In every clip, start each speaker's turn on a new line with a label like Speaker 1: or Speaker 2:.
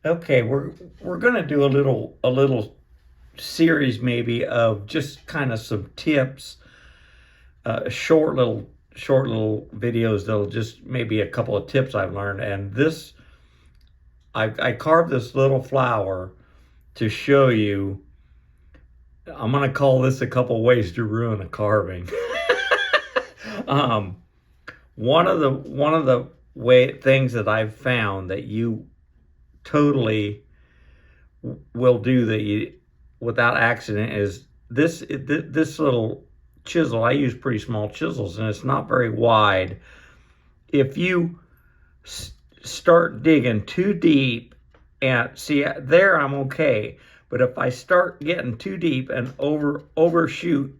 Speaker 1: Okay, we're gonna do a little series maybe of just kind of some tips, short little videos that'll just maybe a couple of tips I've learned. And this, I carved this little flower to show you. I'm gonna call this a couple ways to ruin a carving. um, one of the way things that I've found that you totally will do that you without accident is this little chisel. I use pretty small chisels and it's not very wide. If you start digging too deep, and see there I'm okay, but if I start getting too deep and overshoot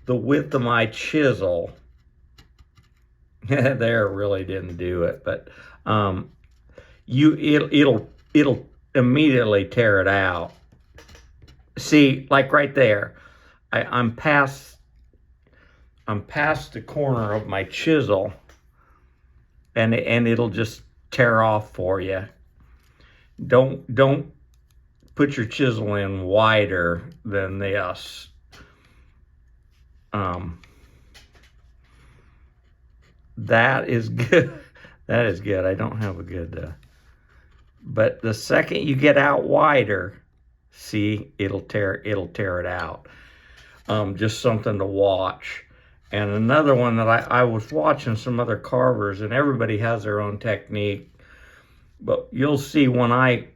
Speaker 1: the width of my chisel, there really didn't do it. But it'll immediately tear it out. See, like right there, I'm past the corner of my chisel, and it'll just tear off for you. Don't put your chisel in wider than this. That is good. That is good. I don't have a good, but the second you get out wider, see, it'll tear it out. Just something to watch. And another one that I was watching some other carvers, and everybody has their own technique, but you'll see when I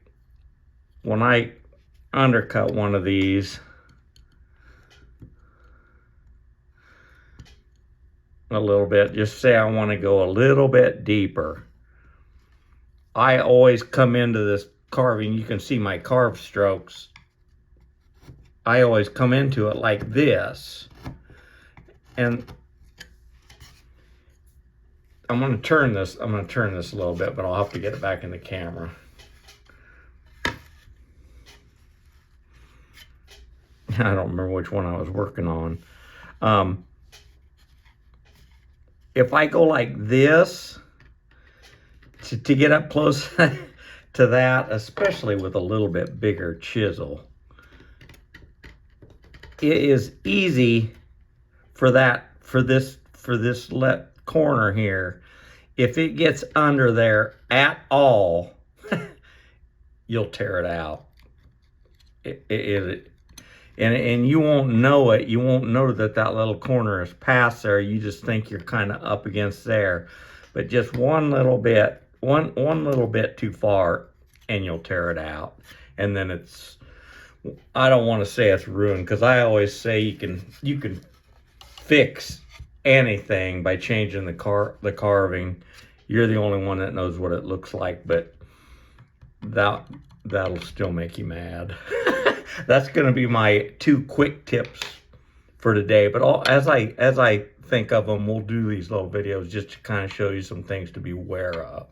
Speaker 1: undercut one of these a little bit, just say I want to go a little bit deeper. I always come into this carving, you can see my carve strokes. I always come into it like this. And I'm going to turn this a little bit, but I'll have to get it back in the camera. I don't remember which one I was working on. If I go like this to get up close to that, especially with a little bit bigger chisel, it is easy for this corner here. If it gets under there at all, you'll tear it out. And you won't know it. You won't know that little corner is past there. You just think you're kind of up against there. But just one little bit too far, and you'll tear it out. And then I don't want to say it's ruined, because I always say you can fix anything by changing the carving. You're the only one that knows what it looks like, but that'll still make you mad. That's going to be my 2 quick tips for today. But as I think of them, we'll do these little videos just to kind of show you some things to be aware of.